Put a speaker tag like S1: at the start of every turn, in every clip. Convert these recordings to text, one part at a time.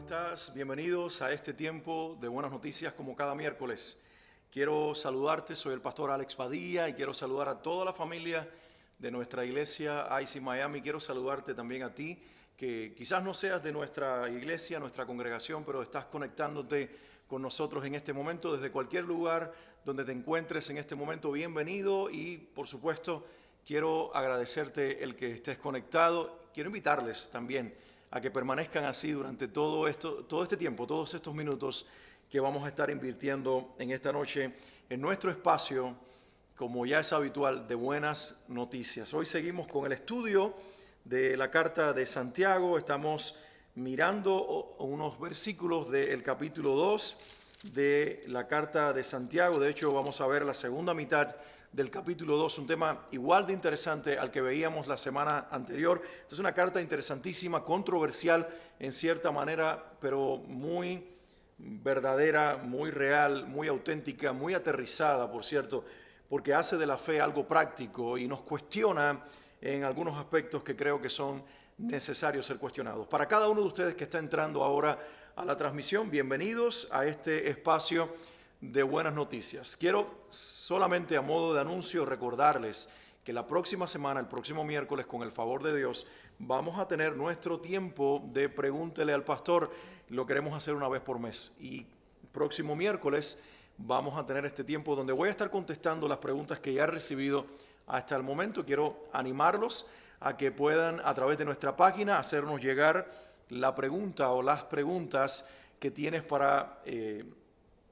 S1: estás? Bienvenidos a este tiempo de buenas noticias como cada miércoles. Quiero saludarte, soy el pastor Alex Padilla y quiero saludar a toda la familia de nuestra iglesia IC Miami. Quiero saludarte también a ti, que quizás no seas de nuestra iglesia, nuestra congregación, pero estás conectándote con nosotros en este momento desde cualquier lugar donde te encuentres en este momento. Bienvenido y, por supuesto, quiero agradecerte el que estés conectado. Quiero invitarles también a que permanezcan así durante todo este tiempo, todos estos minutos que vamos a estar invirtiendo en esta noche en nuestro espacio, como ya es habitual, de buenas noticias. Hoy seguimos con el estudio de la carta de Santiago. Estamos mirando unos versículos del capítulo 2 de la carta de Santiago. De hecho, vamos a ver la segunda mitad del capítulo 2, un tema igual de interesante al que veíamos la semana anterior. Esta es una carta interesantísima, controversial en cierta manera, pero muy verdadera, muy real, muy auténtica, muy aterrizada, por cierto, porque hace de la fe algo práctico y nos cuestiona en algunos aspectos que creo que son necesarios ser cuestionados. Para cada uno de ustedes que está entrando ahora a la transmisión, bienvenidos a este espacio de buenas noticias. Quiero solamente a modo de anuncio recordarles que la próxima semana, el próximo miércoles, con el favor de Dios, vamos a tener nuestro tiempo de Pregúntele al Pastor. Lo queremos hacer una vez por mes. Y el próximo miércoles vamos a tener este tiempo donde voy a estar contestando las preguntas que ya he recibido hasta el momento. Quiero animarlos a que puedan, a través de nuestra página, hacernos llegar la pregunta o las preguntas que tienes para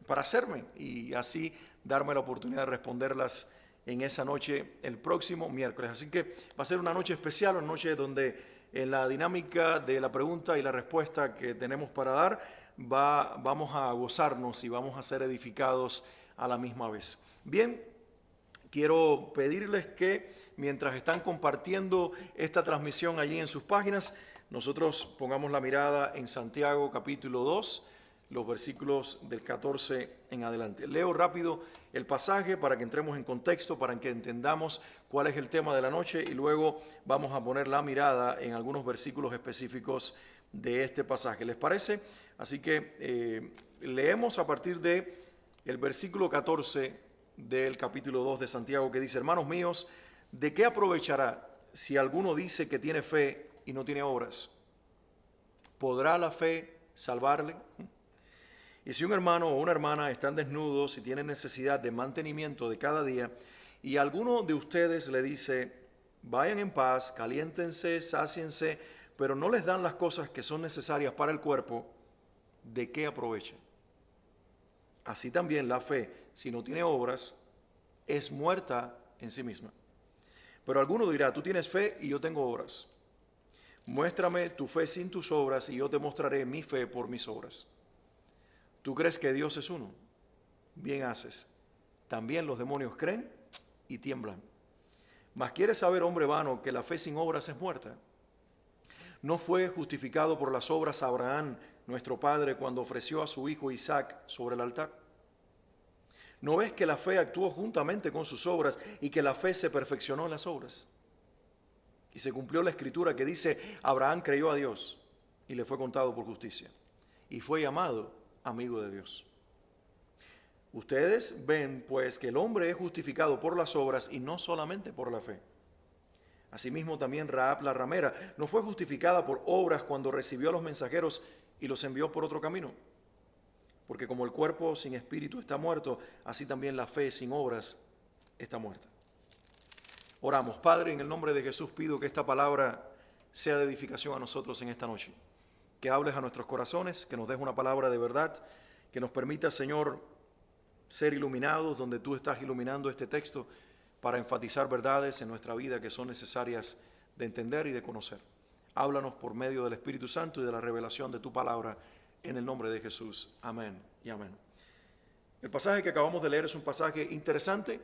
S1: hacerme y así darme la oportunidad de responderlas en esa noche el próximo miércoles. Así que va a ser una noche especial, una noche donde en la dinámica de la pregunta y la respuesta que tenemos para dar vamos a gozarnos y vamos a ser edificados a la misma vez. Bien, quiero pedirles que mientras están compartiendo esta transmisión allí en sus páginas, nosotros pongamos la mirada en Santiago capítulo 2, los versículos del 14 en adelante. Leo rápido el pasaje para que entremos en contexto, para que entendamos cuál es el tema de la noche y luego vamos a poner la mirada en algunos versículos específicos de este pasaje. ¿Les parece? Así que leemos a partir de el versículo 14 del capítulo 2 de Santiago, que dice: hermanos míos, ¿de qué aprovechará si alguno dice que tiene fe y no tiene obras? ¿Podrá la fe salvarle? Y si un hermano o una hermana están desnudos y tienen necesidad de mantenimiento de cada día, y alguno de ustedes le dice: vayan en paz, caliéntense, sáciense, pero no les dan las cosas que son necesarias para el cuerpo, ¿de qué aprovechan? Así también la fe, si no tiene obras, es muerta en sí misma. Pero alguno dirá: tú tienes fe y yo tengo obras. Muéstrame tu fe sin tus obras y yo te mostraré mi fe por mis obras. ¿Tú crees que Dios es uno? Bien haces. También los demonios creen y tiemblan. Mas ¿quieres saber, hombre vano, que la fe sin obras es muerta? ¿No fue justificado por las obras Abraham, nuestro padre, cuando ofreció a su hijo Isaac sobre el altar? ¿No ves que la fe actuó juntamente con sus obras y que la fe se perfeccionó en las obras? Y se cumplió la escritura que dice: Abraham creyó a Dios y le fue contado por justicia, y fue llamado amigo de Dios. Ustedes ven, pues, que el hombre es justificado por las obras y no solamente por la fe. Asimismo también Rahab la ramera no fue justificada por obras cuando recibió a los mensajeros y los envió por otro camino. Porque como el cuerpo sin espíritu está muerto, así también la fe sin obras está muerta. Oramos. Padre, en el nombre de Jesús pido que esta palabra sea de edificación a nosotros en esta noche. Que hables a nuestros corazones, que nos des una palabra de verdad, que nos permita, Señor, ser iluminados donde tú estás iluminando este texto para enfatizar verdades en nuestra vida que son necesarias de entender y de conocer. Háblanos por medio del Espíritu Santo y de la revelación de tu palabra en el nombre de Jesús. Amén y amén. El pasaje que acabamos de leer es un pasaje interesante,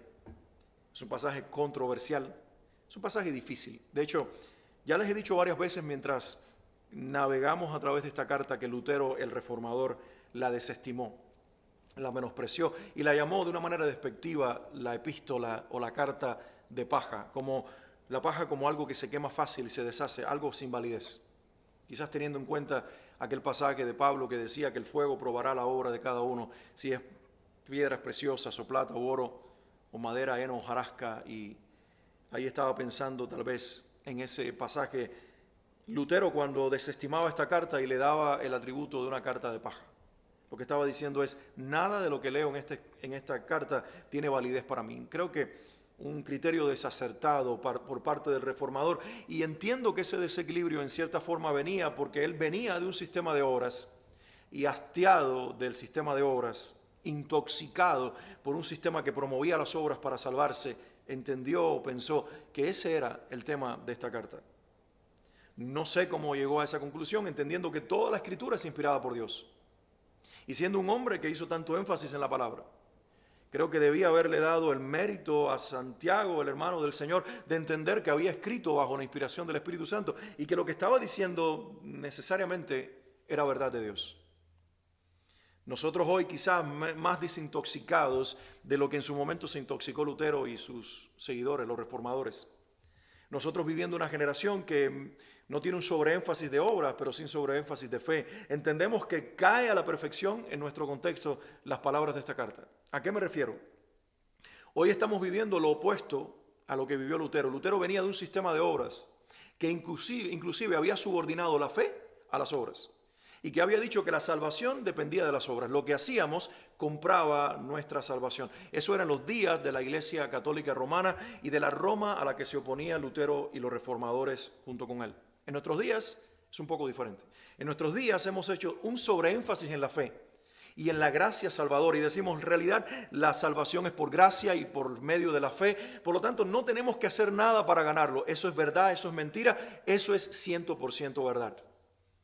S1: es un pasaje controversial, es un pasaje difícil. De hecho, ya les he dicho varias veces mientras navegamos a través de esta carta que Lutero, el reformador, la desestimó, la menospreció y la llamó de una manera despectiva la epístola o la carta de paja, como la paja como algo que se quema fácil y se deshace, algo sin validez. Quizás teniendo en cuenta aquel pasaje de Pablo que decía que el fuego probará la obra de cada uno, si es piedras preciosas o plata o oro o madera, heno o hojarasca. Y ahí estaba pensando tal vez en ese pasaje Lutero cuando desestimaba esta carta y le daba el atributo de una carta de paja. Lo que estaba diciendo es, nada de lo que leo en esta carta tiene validez para mí. Creo que un criterio desacertado por parte del reformador, y entiendo que ese desequilibrio en cierta forma venía porque él venía de un sistema de obras y hastiado del sistema de obras, intoxicado por un sistema que promovía las obras para salvarse, entendió o pensó que ese era el tema de esta carta. No sé cómo llegó a esa conclusión, entendiendo que toda la escritura es inspirada por Dios. Y siendo un hombre que hizo tanto énfasis en la palabra, creo que debía haberle dado el mérito a Santiago, el hermano del Señor, de entender que había escrito bajo la inspiración del Espíritu Santo y que lo que estaba diciendo necesariamente era verdad de Dios. Nosotros hoy quizás más desintoxicados de lo que en su momento se intoxicó Lutero y sus seguidores, los reformadores. Nosotros viviendo una generación que no tiene un sobreénfasis de obras, pero sin sobreénfasis de fe. Entendemos que cae a la perfección en nuestro contexto las palabras de esta carta. ¿A qué me refiero? Hoy estamos viviendo lo opuesto a lo que vivió Lutero. Lutero venía de un sistema de obras que inclusive había subordinado la fe a las obras y que había dicho que la salvación dependía de las obras. Lo que hacíamos compraba nuestra salvación. Eso eran los días de la Iglesia Católica Romana y de la Roma a la que se oponía Lutero y los reformadores junto con él. En nuestros días es un poco diferente. En nuestros días hemos hecho un sobreénfasis en la fe y en la gracia salvadora y decimos, en realidad la salvación es por gracia y por medio de la fe, por lo tanto no tenemos que hacer nada para ganarlo. Eso es verdad, eso es mentira, eso es 100% verdad.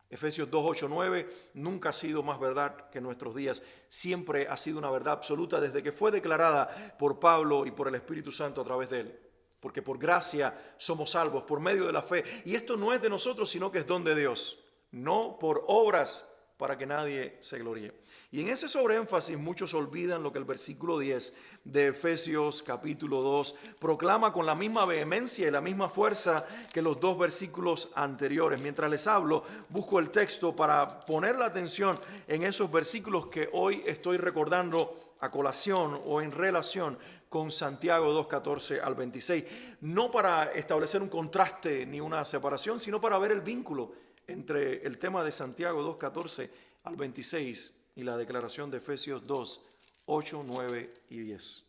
S1: Efesios 2, 8, 9 nunca ha sido más verdad que en nuestros días. Siempre ha sido una verdad absoluta desde que fue declarada por Pablo y por el Espíritu Santo a través de él. Porque por gracia somos salvos, por medio de la fe. Y esto no es de nosotros, sino que es don de Dios. No por obras para que nadie se gloríe. Y en ese sobreénfasis muchos olvidan lo que el versículo 10 de Efesios capítulo 2 proclama con la misma vehemencia y la misma fuerza que los dos versículos anteriores. Mientras les hablo, busco el texto para poner la atención en esos versículos que hoy estoy recordando a colación o en relación con Santiago 2, 14 al 26. No para establecer un contraste ni una separación, sino para ver el vínculo entre el tema de Santiago 2, 14 al 26 y la declaración de Efesios 2, 8, 9 y 10.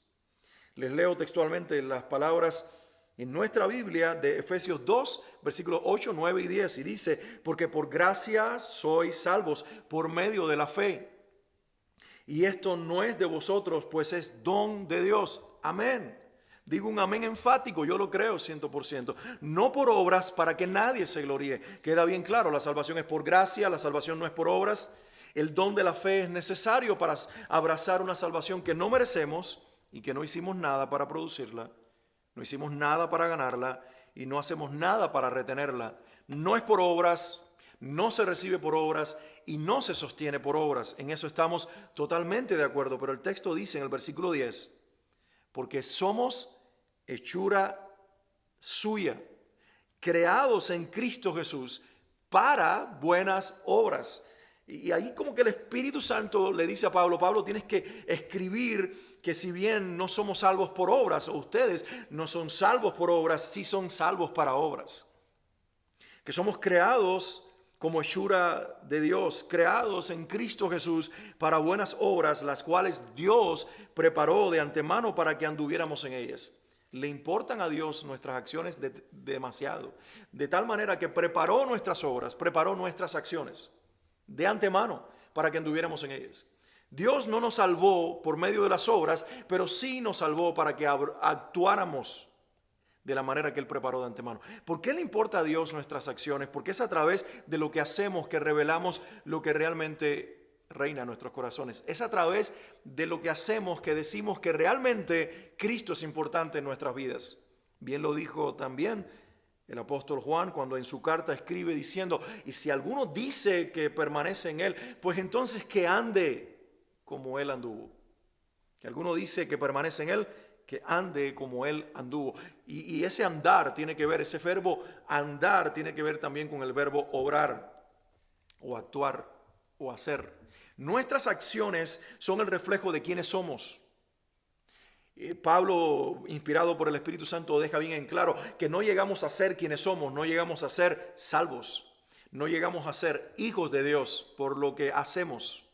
S1: Les leo textualmente las palabras en nuestra Biblia de Efesios 2, versículos 8, 9 y 10. Y dice, porque por gracia sois salvos por medio de la fe. Y esto no es de vosotros, pues es don de Dios. Amén. Digo un amén enfático, yo lo creo 100%. No por obras para que nadie se gloríe. Queda bien claro, la salvación es por gracia, la salvación no es por obras. El don de la fe es necesario para abrazar una salvación que no merecemos y que no hicimos nada para producirla, no hicimos nada para ganarla y no hacemos nada para retenerla. No es por obras, no se recibe por obras y no se sostiene por obras. En eso estamos totalmente de acuerdo, pero el texto dice en el versículo 10, porque somos hechura suya, creados en Cristo Jesús para buenas obras. Y ahí como que el Espíritu Santo le dice a Pablo, Pablo, tienes que escribir que si bien no somos salvos por obras, o ustedes no son salvos por obras, sí son salvos para obras. Que somos creados como hechura de Dios, creados en Cristo Jesús para buenas obras, las cuales Dios preparó de antemano para que anduviéramos en ellas. Le importan a Dios nuestras acciones demasiado, de tal manera que preparó nuestras obras, preparó nuestras acciones de antemano para que anduviéramos en ellas. Dios no nos salvó por medio de las obras, pero sí nos salvó para que actuáramos de la manera que Él preparó de antemano. ¿Por qué le importa a Dios nuestras acciones? Porque es a través de lo que hacemos que revelamos lo que realmente reina en nuestros corazones. Es a través de lo que hacemos que decimos que realmente Cristo es importante en nuestras vidas. Bien lo dijo también el apóstol Juan cuando en su carta escribe diciendo, y si alguno dice que permanece en Él, pues entonces que ande como Él anduvo. Que alguno dice que permanece en Él, que ande como Él anduvo. Y ese andar tiene que ver, ese verbo andar tiene que ver también con el verbo obrar. o actuar o hacer. Nuestras acciones son el reflejo de quiénes somos. Pablo, inspirado por el Espíritu Santo, deja bien en claro que no llegamos a ser quienes somos, no llegamos a ser salvos, no llegamos a ser hijos de Dios por lo que hacemos,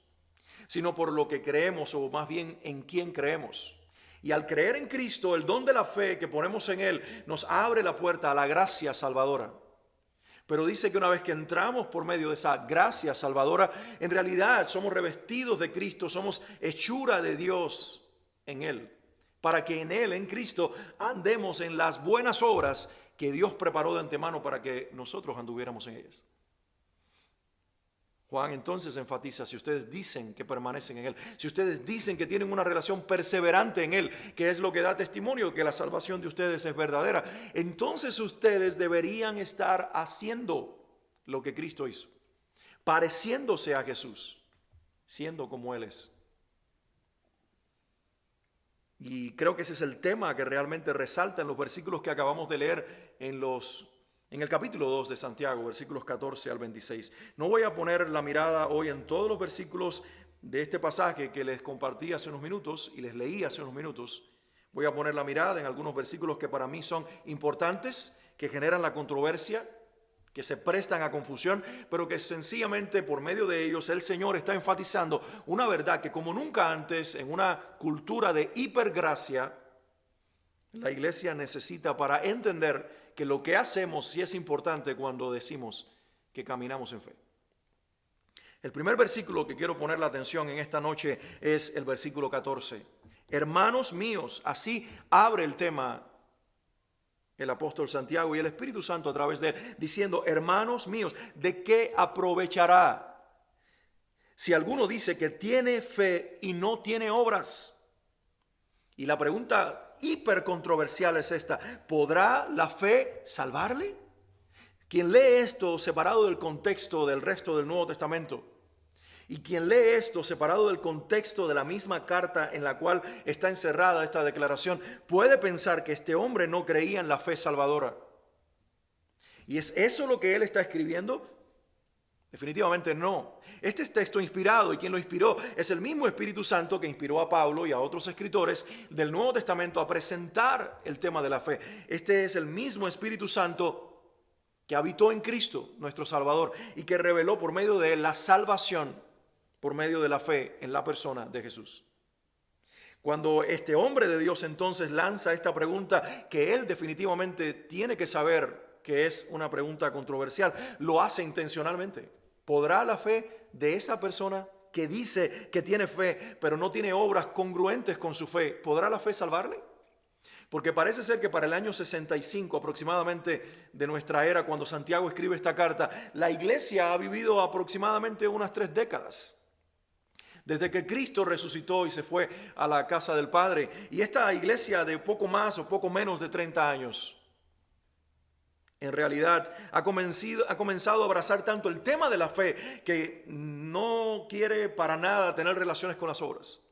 S1: sino por lo que creemos, o más bien en quién creemos. Y al creer en Cristo, el don de la fe que ponemos en Él nos abre la puerta a la gracia salvadora. Pero dice que una vez que entramos por medio de esa gracia salvadora, en realidad somos revestidos de Cristo, somos hechura de Dios en Él, para que en Él, en Cristo, andemos en las buenas obras que Dios preparó de antemano para que nosotros anduviéramos en ellas. Juan entonces enfatiza: si ustedes dicen que permanecen en Él, si ustedes dicen que tienen una relación perseverante en Él, que es lo que da testimonio que la salvación de ustedes es verdadera, entonces ustedes deberían estar haciendo lo que Cristo hizo, pareciéndose a Jesús, siendo como Él es. Y creo que ese es el tema que realmente resalta en los versículos que acabamos de leer en el capítulo 2 de Santiago, versículos 14 al 26. No voy a poner la mirada hoy en todos los versículos de este pasaje que les compartí hace unos minutos y les leí hace unos minutos. Voy a poner la mirada en algunos versículos que para mí son importantes, que generan la controversia, que se prestan a confusión, pero que sencillamente por medio de ellos el Señor está enfatizando una verdad que como nunca antes, en una cultura de hipergracia, la iglesia necesita para entender que lo que hacemos sí es importante cuando decimos que caminamos en fe. El primer versículo que quiero poner la atención en esta noche es el versículo 14. Hermanos míos, así abre el tema el apóstol Santiago y el Espíritu Santo a través de él, diciendo: hermanos míos, ¿de qué aprovechará si alguno dice que tiene fe y no tiene obras? Y la pregunta hipercontroversial es esta: ¿podrá la fe salvarle? Quien lee esto separado del contexto del resto del Nuevo Testamento, y quien lee esto separado del contexto de la misma carta en la cual está encerrada esta declaración, puede pensar que este hombre no creía en la fe salvadora. ¿Y es eso lo que él está escribiendo? Definitivamente no. Este es texto inspirado, y quien lo inspiró es el mismo Espíritu Santo que inspiró a Pablo y a otros escritores del Nuevo Testamento a presentar el tema de la fe. Este es el mismo Espíritu Santo que habitó en Cristo, nuestro Salvador, y que reveló por medio de él la salvación por medio de la fe en la persona de Jesús. Cuando este hombre de Dios entonces lanza esta pregunta, que él definitivamente tiene que saber que es una pregunta controversial, lo hace intencionalmente. ¿Podrá la fe de esa persona que dice que tiene fe, pero no tiene obras congruentes con su fe, podrá la fe salvarle? Porque parece ser que para el año 65 aproximadamente de nuestra era, cuando Santiago escribe esta carta, la iglesia ha vivido aproximadamente unas 3 décadas. Desde que Cristo resucitó y se fue a la casa del Padre. Y esta iglesia de poco más o poco menos de 30 años, en realidad ha comenzado a abrazar tanto el tema de la fe que no quiere para nada tener relaciones con las obras.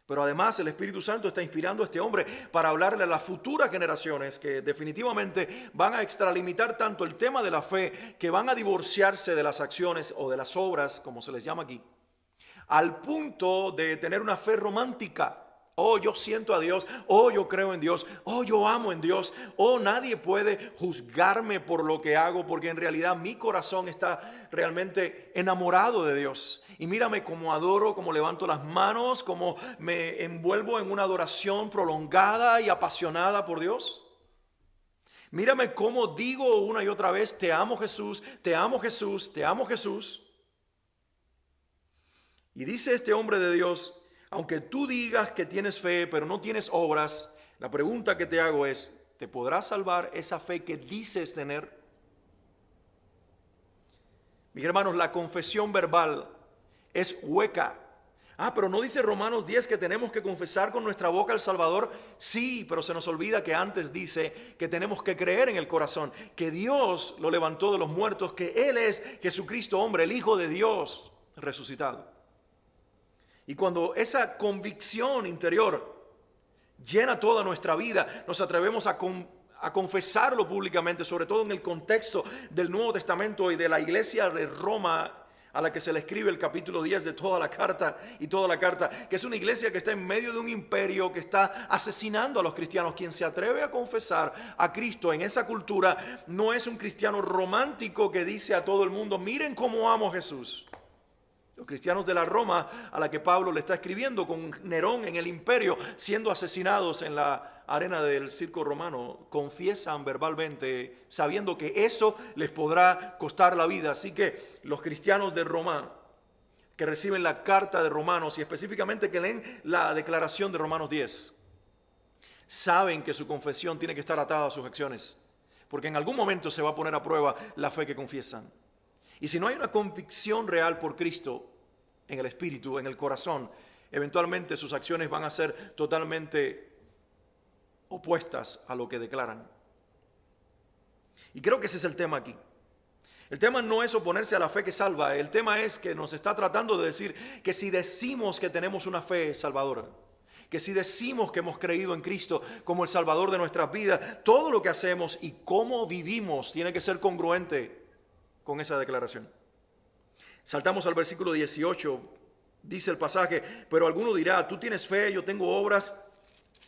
S1: Pero además el Espíritu Santo está inspirando a este hombre para hablarle a las futuras generaciones que definitivamente van a extralimitar tanto el tema de la fe, que van a divorciarse de las acciones o de las obras, como se les llama aquí, al punto de tener una fe romántica. Oh, yo siento a Dios, oh, yo creo en Dios, oh, yo amo en Dios, oh, nadie puede juzgarme por lo que hago, porque en realidad mi corazón está realmente enamorado de Dios. Y mírame cómo adoro, cómo levanto las manos, cómo me envuelvo en una adoración prolongada y apasionada por Dios. Mírame cómo digo una y otra vez: te amo Jesús, te amo Jesús, te amo Jesús. Y dice este hombre de Dios: aunque tú digas que tienes fe, pero no tienes obras, la pregunta que te hago es: ¿te podrá salvar esa fe que dices tener? Mis hermanos, la confesión verbal es hueca. Pero no dice Romanos 10 que tenemos que confesar con nuestra boca al Salvador. Sí, pero se nos olvida que antes dice que tenemos que creer en el corazón, que Dios lo levantó de los muertos, que Él es Jesucristo, hombre, el Hijo de Dios resucitado. Y cuando esa convicción interior llena toda nuestra vida, nos atrevemos a confesarlo públicamente, sobre todo en el contexto del Nuevo Testamento y de la iglesia de Roma a la que se le escribe el capítulo 10 de toda la carta y toda la carta, que es una iglesia que está en medio de un imperio que está asesinando a los cristianos. Quien se atreve a confesar a Cristo en esa cultura no es un cristiano romántico que dice a todo el mundo, miren cómo amo a Jesús. Los cristianos de la Roma a la que Pablo le está escribiendo, con Nerón en el imperio siendo asesinados en la arena del circo romano, confiesan verbalmente sabiendo que eso les podrá costar la vida. Así que los cristianos de Roma que reciben la carta de Romanos y específicamente que leen la declaración de Romanos 10, saben que su confesión tiene que estar atada a sus acciones, porque en algún momento se va a poner a prueba la fe que confiesan. Y si no hay una convicción real por Cristo en el espíritu, en el corazón, eventualmente sus acciones van a ser totalmente opuestas a lo que declaran. Y creo que ese es el tema aquí. El tema no es oponerse a la fe que salva, el tema es que nos está tratando de decir que si decimos que tenemos una fe salvadora, que si decimos que hemos creído en Cristo como el Salvador de nuestras vidas, todo lo que hacemos y cómo vivimos tiene que ser congruente con esa declaración. Saltamos al versículo 18, dice el pasaje, pero alguno dirá, tú tienes fe, yo tengo obras,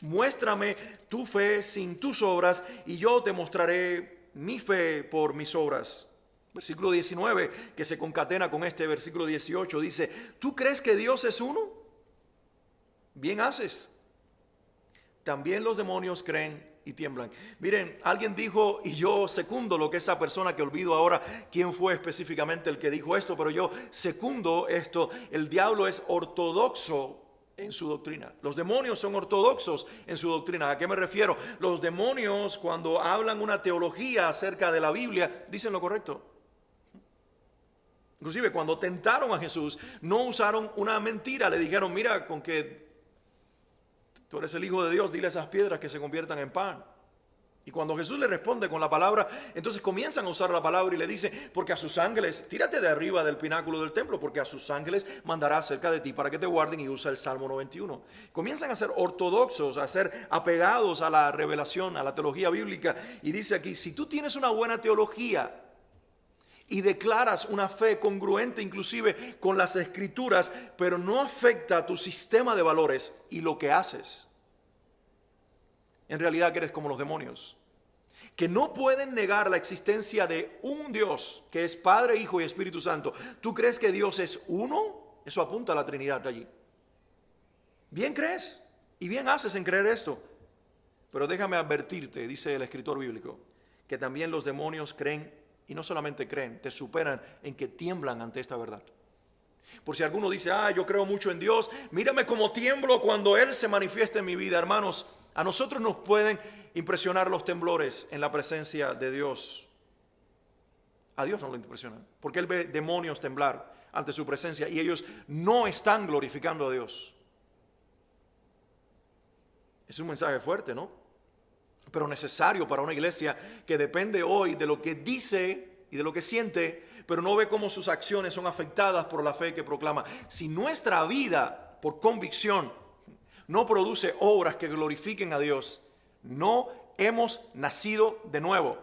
S1: muéstrame tu fe sin tus obras y yo te mostraré mi fe por mis obras. Versículo 19, que se concatena con este versículo 18, dice, ¿tú crees que Dios es uno? Bien haces. También los demonios creen y tiemblan. Miren, alguien dijo, y yo secundo lo que esa persona, que olvido ahora quién fue específicamente el que dijo esto, pero yo secundo esto, el diablo es ortodoxo en su doctrina. Los demonios son ortodoxos en su doctrina. ¿A qué me refiero? Los demonios, cuando hablan una teología acerca de la Biblia, dicen lo correcto. Inclusive cuando tentaron a Jesús, no usaron una mentira, le dijeron, mira, con que tú eres el Hijo de Dios, dile a esas piedras que se conviertan en pan. Y cuando Jesús le responde con la palabra, entonces comienzan a usar la palabra y le dice, porque a sus ángeles, tírate de arriba del pináculo del templo, porque a sus ángeles mandará cerca de ti para que te guarden, y usa el Salmo 91. Comienzan a ser ortodoxos, a ser apegados a la revelación, a la teología bíblica. Y dice aquí, si tú tienes una buena teología y declaras una fe congruente inclusive con las escrituras, pero no afecta a tu sistema de valores y lo que haces, en realidad que eres como los demonios, que no pueden negar la existencia de un Dios que es Padre, Hijo y Espíritu Santo. ¿Tú crees que Dios es uno? Eso apunta a la Trinidad de allí. Bien crees y bien haces en creer esto, pero déjame advertirte, dice el escritor bíblico, que también los demonios creen. Y no solamente creen, te superan en que tiemblan ante esta verdad. Por si alguno dice, yo creo mucho en Dios, mírame cómo tiemblo cuando Él se manifiesta en mi vida. Hermanos, a nosotros nos pueden impresionar los temblores en la presencia de Dios. A Dios no lo impresionan, porque Él ve demonios temblar ante su presencia y ellos no están glorificando a Dios. Es un mensaje fuerte, ¿no? Pero necesario para una iglesia que depende hoy de lo que dice y de lo que siente, pero no ve cómo sus acciones son afectadas por la fe que proclama. Si nuestra vida, por convicción, no produce obras que glorifiquen a Dios, no hemos nacido de nuevo.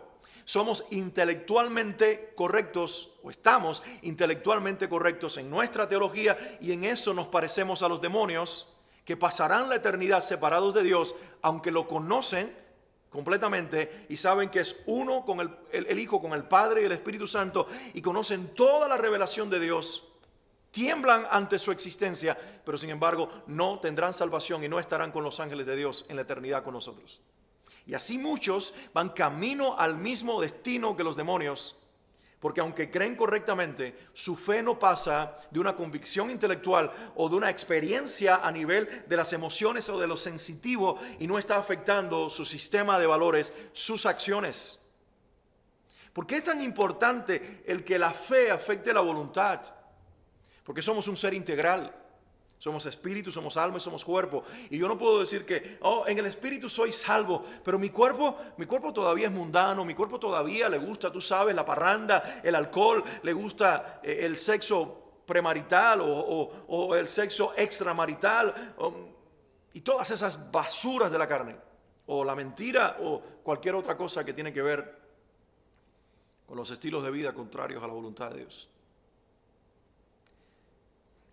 S1: Somos intelectualmente correctos, o estamos intelectualmente correctos en nuestra teología, y en eso nos parecemos a los demonios, que pasarán la eternidad separados de Dios, aunque lo conocen completamente y saben que es uno con el Hijo, con el Padre y el Espíritu Santo, y conocen toda la revelación de Dios, tiemblan ante su existencia, pero sin embargo no tendrán salvación y no estarán con los ángeles de Dios en la eternidad con nosotros. Y así muchos van camino al mismo destino que los demonios, porque aunque creen correctamente, su fe no pasa de una convicción intelectual o de una experiencia a nivel de las emociones o de lo sensitivo, y no está afectando su sistema de valores, sus acciones. ¿Por qué es tan importante el que la fe afecte la voluntad? Porque somos un ser integral. Somos espíritu, somos alma y somos cuerpo. Y yo no puedo decir que, en el espíritu soy salvo, pero mi cuerpo todavía es mundano, mi cuerpo todavía le gusta, tú sabes, la parranda, el alcohol, le gusta el sexo premarital o el sexo extramarital, y todas esas basuras de la carne, o la mentira, o cualquier otra cosa que tiene que ver con los estilos de vida contrarios a la voluntad de Dios.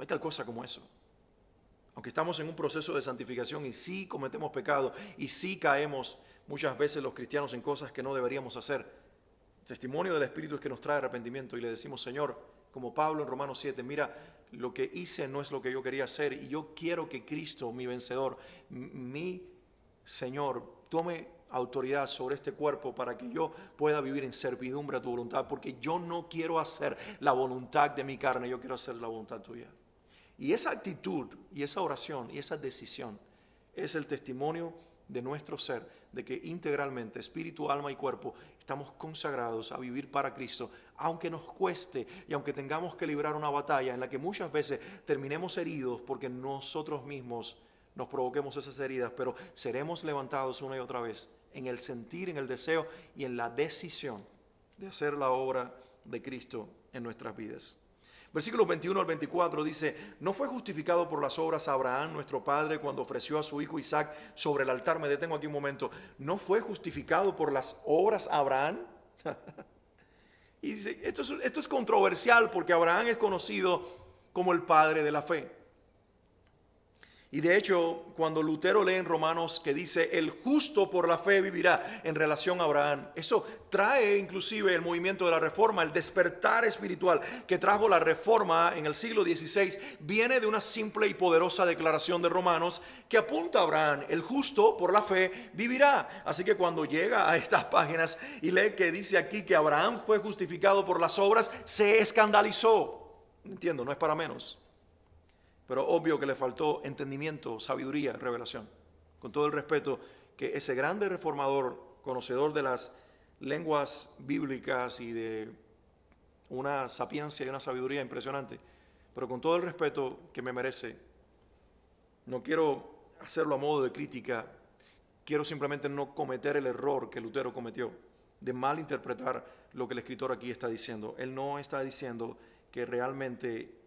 S1: hay tal cosa como eso. Aunque estamos en un proceso de santificación y sí cometemos pecado y sí caemos muchas veces los cristianos en cosas que no deberíamos hacer, el testimonio del Espíritu es que nos trae arrepentimiento y le decimos, Señor, como Pablo en Romanos 7, mira, lo que hice no es lo que yo quería hacer y yo quiero que Cristo, mi vencedor, mi Señor, tome autoridad sobre este cuerpo para que yo pueda vivir en servidumbre a tu voluntad, porque yo no quiero hacer la voluntad de mi carne, yo quiero hacer la voluntad tuya. Y esa actitud y esa oración y esa decisión es el testimonio de nuestro ser, de que integralmente, espíritu, alma y cuerpo, estamos consagrados a vivir para Cristo, aunque nos cueste y aunque tengamos que librar una batalla en la que muchas veces terminemos heridos porque nosotros mismos nos provoquemos esas heridas, pero seremos levantados una y otra vez en el sentir, en el deseo y en la decisión de hacer la obra de Cristo en nuestras vidas. Versículos 21 al 24 dice, ¿no fue justificado por las obras Abraham, nuestro padre, cuando ofreció a su hijo Isaac sobre el altar? Me detengo aquí un momento. ¿No fue justificado por las obras Abraham? Y dice, esto es controversial porque Abraham es conocido como el padre de la fe. Y de hecho, cuando Lutero lee en Romanos que dice, el justo por la fe vivirá en relación a Abraham, eso trae inclusive el movimiento de la Reforma, el despertar espiritual que trajo la Reforma en el siglo XVI, viene de una simple y poderosa declaración de Romanos que apunta a Abraham, el justo por la fe vivirá. Así que cuando llega a estas páginas y lee que dice aquí que Abraham fue justificado por las obras, se escandalizó. Entiendo, no es para menos. Pero obvio que le faltó entendimiento, sabiduría, revelación. Con todo el respeto que ese grande reformador, conocedor de las lenguas bíblicas y de una sapiencia y una sabiduría impresionante, pero con todo el respeto que me merece, no quiero hacerlo a modo de crítica, quiero simplemente no cometer el error que Lutero cometió, de malinterpretar lo que el escritor aquí está diciendo. Él no está diciendo que realmente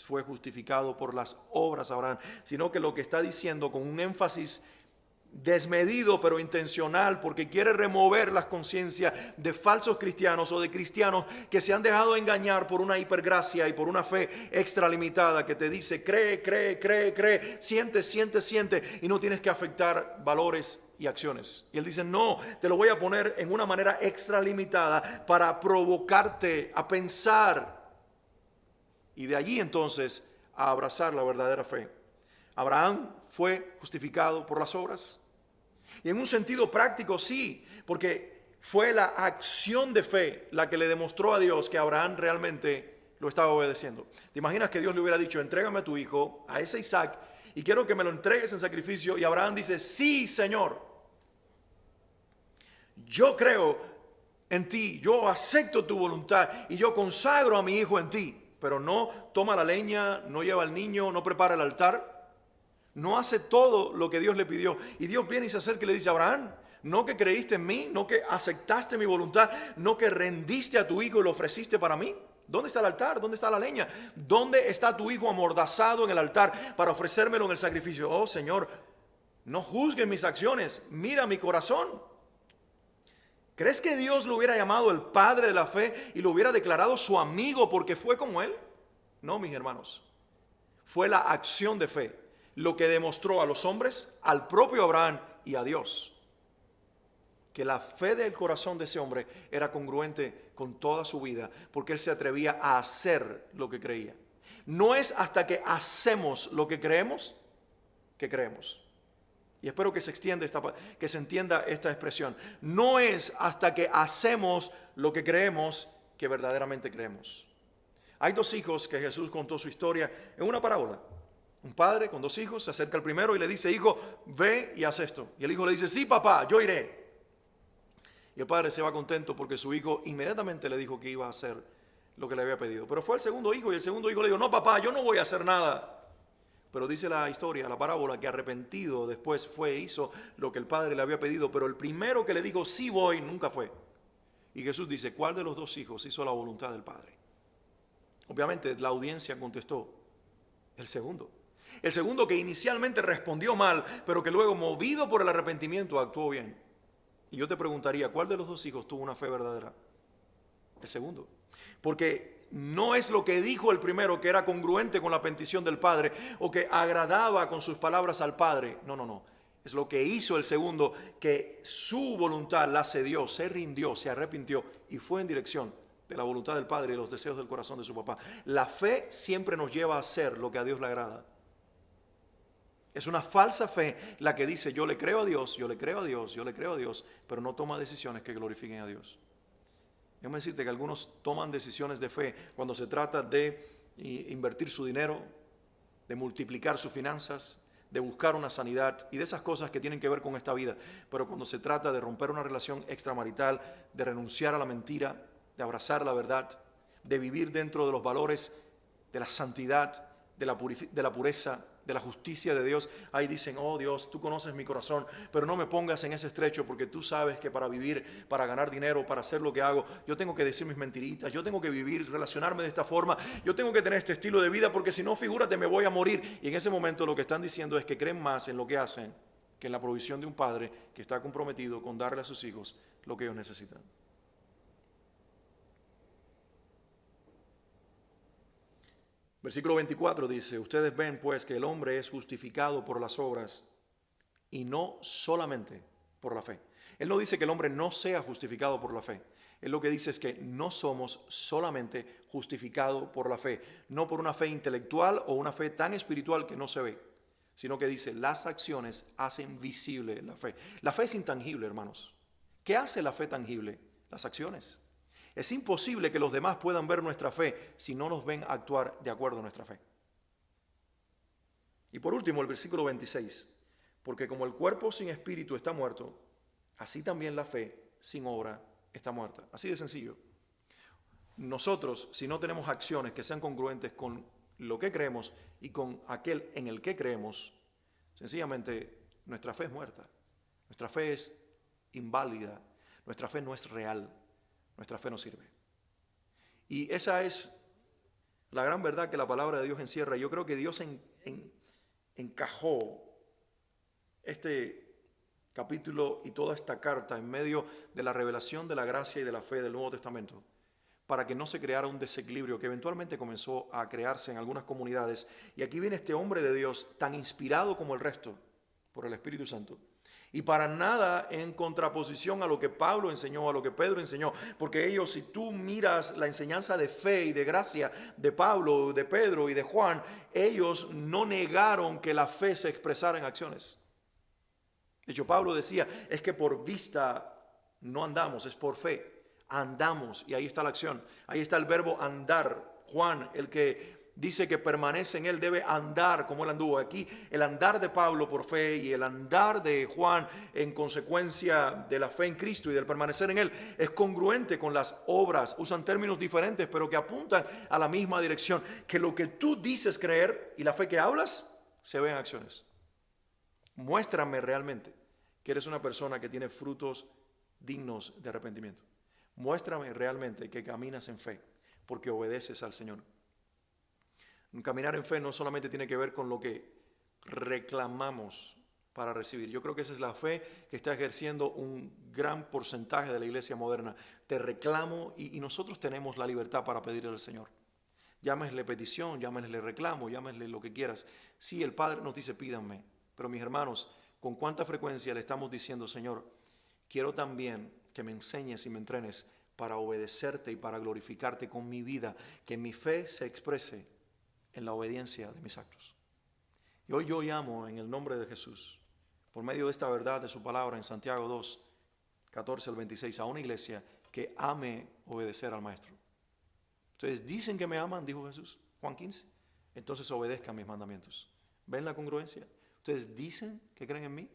S1: fue justificado por las obras Abraham, sino que lo que está diciendo con un énfasis desmedido pero intencional, porque quiere remover las conciencias de falsos cristianos o de cristianos que se han dejado engañar por una hipergracia y por una fe extralimitada que te dice cree, siente y no tienes que afectar valores y acciones. Y él dice, no, te lo voy a poner en una manera extralimitada para provocarte a pensar. Y de allí entonces a abrazar la verdadera fe. Abraham fue justificado por las obras. Y en un sentido práctico sí, porque fue la acción de fe la que le demostró a Dios que Abraham realmente lo estaba obedeciendo. ¿Te imaginas que Dios le hubiera dicho, entrégame a tu hijo, a ese Isaac, y quiero que me lo entregues en sacrificio? Y Abraham dice, sí, Señor, yo creo en ti, yo acepto tu voluntad y yo consagro a mi hijo en ti. Pero no toma la leña, no lleva al niño, no prepara el altar, no hace todo lo que Dios le pidió. Y Dios viene y se acerca y le dice, Abraham, no que creíste en mí, no que aceptaste mi voluntad, no que rendiste a tu hijo y lo ofreciste para mí. ¿Dónde está el altar? ¿Dónde está la leña? ¿Dónde está tu hijo amordazado en el altar para ofrecérmelo en el sacrificio? Oh Señor, no juzgues mis acciones, mira mi corazón. ¿Crees que Dios lo hubiera llamado el padre de la fe y lo hubiera declarado su amigo porque fue como él? No, mis hermanos. Fue la acción de fe lo que demostró a los hombres, al propio Abraham y a Dios, que la fe del corazón de ese hombre era congruente con toda su vida, porque él se atrevía a hacer lo que creía. No es hasta que hacemos lo que creemos que creemos. Y espero que se entienda esta expresión. No es hasta que hacemos lo que creemos que verdaderamente creemos. Hay dos hijos que Jesús contó su historia en una parábola. Un padre con dos hijos se acerca al primero y le dice, hijo, ve y haz esto. Y el hijo le dice, sí, papá, yo iré. Y el padre se va contento porque su hijo inmediatamente le dijo que iba a hacer lo que le había pedido. Pero fue el segundo hijo y el segundo hijo le dijo, no, papá, yo no voy a hacer nada. Pero dice la historia, la parábola, que arrepentido después fue e hizo lo que el padre le había pedido. Pero el primero que le dijo, sí voy, nunca fue. Y Jesús dice, ¿cuál de los dos hijos hizo la voluntad del padre? Obviamente la audiencia contestó, el segundo. El segundo que inicialmente respondió mal, pero que luego, movido por el arrepentimiento, actuó bien. Y yo te preguntaría, ¿cuál de los dos hijos tuvo una fe verdadera? El segundo. Porque no es lo que dijo el primero que era congruente con la petición del Padre o que agradaba con sus palabras al Padre. No, no, no. Es lo que hizo el segundo, que su voluntad la cedió, se rindió, se arrepintió y fue en dirección de la voluntad del Padre y los deseos del corazón de su papá. La fe siempre nos lleva a hacer lo que a Dios le agrada. Es una falsa fe la que dice yo le creo a Dios, yo le creo a Dios, yo le creo a Dios, pero no toma decisiones que glorifiquen a Dios. Déjame decirte que algunos toman decisiones de fe cuando se trata de invertir su dinero, de multiplicar sus finanzas, de buscar una sanidad y de esas cosas que tienen que ver con esta vida. Pero cuando se trata de romper una relación extramarital, de renunciar a la mentira, de abrazar la verdad, de vivir dentro de los valores de la santidad, de la pureza, de la justicia de Dios, ahí dicen, oh Dios, tú conoces mi corazón, pero no me pongas en ese estrecho porque tú sabes que para vivir, para ganar dinero, para hacer lo que hago, yo tengo que decir mis mentiritas, yo tengo que vivir, relacionarme de esta forma, yo tengo que tener este estilo de vida porque si no, figúrate, me voy a morir. Y en ese momento lo que están diciendo es que creen más en lo que hacen que en la provisión de un padre que está comprometido con darle a sus hijos lo que ellos necesitan. Versículo 24 dice, ustedes ven pues que el hombre es justificado por las obras y no solamente por la fe. Él no dice que el hombre no sea justificado por la fe. Él lo que dice es que no somos solamente justificados por la fe, no por una fe intelectual o una fe tan espiritual que no se ve, sino que dice las acciones hacen visible la fe. La fe es intangible, hermanos. ¿Qué hace la fe tangible? Las acciones. Es imposible que los demás puedan ver nuestra fe si no nos ven actuar de acuerdo a nuestra fe. Y por último, el versículo 26. Porque como el cuerpo sin espíritu está muerto, así también la fe sin obra está muerta. Así de sencillo. Nosotros, si no tenemos acciones que sean congruentes con lo que creemos y con aquel en el que creemos, sencillamente nuestra fe es muerta. Nuestra fe es inválida. Nuestra fe no es real. Nuestra fe no sirve. Y esa es la gran verdad que la palabra de Dios encierra. Yo creo que Dios encajó este capítulo y toda esta carta en medio de la revelación de la gracia y de la fe del Nuevo Testamento, para que no se creara un desequilibrio que eventualmente comenzó a crearse en algunas comunidades. Y aquí viene este hombre de Dios tan inspirado como el resto por el Espíritu Santo. Y para nada en contraposición a lo que Pablo enseñó, a lo que Pedro enseñó, porque ellos, si tú miras la enseñanza de fe y de gracia de Pablo, de Pedro y de Juan, ellos no negaron que la fe se expresara en acciones. De hecho, Pablo decía, es que por vista no andamos, es por fe, andamos, y ahí está la acción, ahí está el verbo andar. Juan, el que dice que permanece en él, debe andar como él anduvo. Aquí el andar de Pablo por fe y el andar de Juan en consecuencia de la fe en Cristo y del permanecer en él es congruente con las obras. Usan términos diferentes pero que apuntan a la misma dirección. Que lo que tú dices creer y la fe que hablas se ve en acciones. Muéstrame realmente que eres una persona que tiene frutos dignos de arrepentimiento. Muéstrame realmente que caminas en fe porque obedeces al Señor. Caminar en fe no solamente tiene que ver con lo que reclamamos para recibir. Yo creo que esa es la fe que está ejerciendo un gran porcentaje de la iglesia moderna. Te reclamo y nosotros tenemos la libertad para pedirle al Señor. Llámesle petición, llámesle reclamo, llámesle lo que quieras. Sí, el Padre nos dice pídanme, pero mis hermanos, ¿con cuánta frecuencia le estamos diciendo, Señor, quiero también que me enseñes y me entrenes para obedecerte y para glorificarte con mi vida, que mi fe se exprese en la obediencia de mis actos? Y hoy yo llamo en el nombre de Jesús, por medio de esta verdad de su palabra en Santiago 2, 14 al 26, a una iglesia que ame obedecer al Maestro. Ustedes dicen que me aman, dijo Jesús, Juan 15, entonces obedezcan mis mandamientos. ¿Ven la congruencia? Ustedes dicen que creen en mí,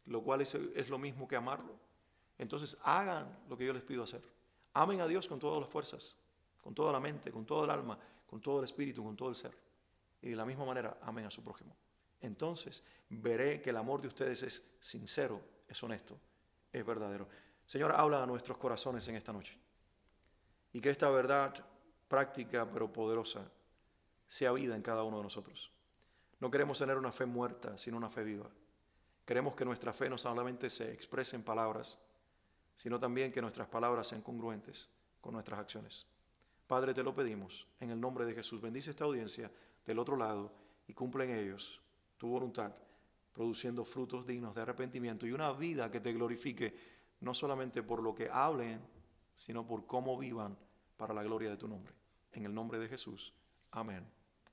S1: lo cual es lo mismo que amarlo. Entonces hagan lo que yo les pido hacer. Amen a Dios con todas las fuerzas, con toda la mente, con todo el alma, con todo el espíritu, con todo el ser. Y de la misma manera, amen a su prójimo. Entonces veré que el amor de ustedes es sincero, es honesto, es verdadero. Señor, habla a nuestros corazones en esta noche. Y que esta verdad práctica pero poderosa sea vida en cada uno de nosotros. No queremos tener una fe muerta, sino una fe viva. Queremos que nuestra fe no solamente se exprese en palabras, sino también que nuestras palabras sean congruentes con nuestras acciones. Padre, te lo pedimos en el nombre de Jesús. Bendice esta audiencia del otro lado y cumple en ellos tu voluntad, produciendo frutos dignos de arrepentimiento y una vida que te glorifique, no solamente por lo que hablen, sino por cómo vivan para la gloria de tu nombre. En el nombre de Jesús. Amén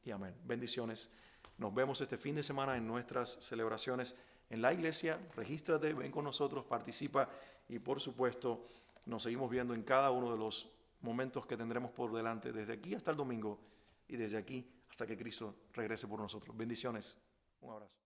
S1: y amén. Bendiciones. Nos vemos este fin de semana en nuestras celebraciones en la iglesia. Regístrate, ven con nosotros, participa y por supuesto nos seguimos viendo en cada uno de los momentos que tendremos por delante, desde aquí hasta el domingo y desde aquí hasta que Cristo regrese por nosotros. Bendiciones. Un abrazo.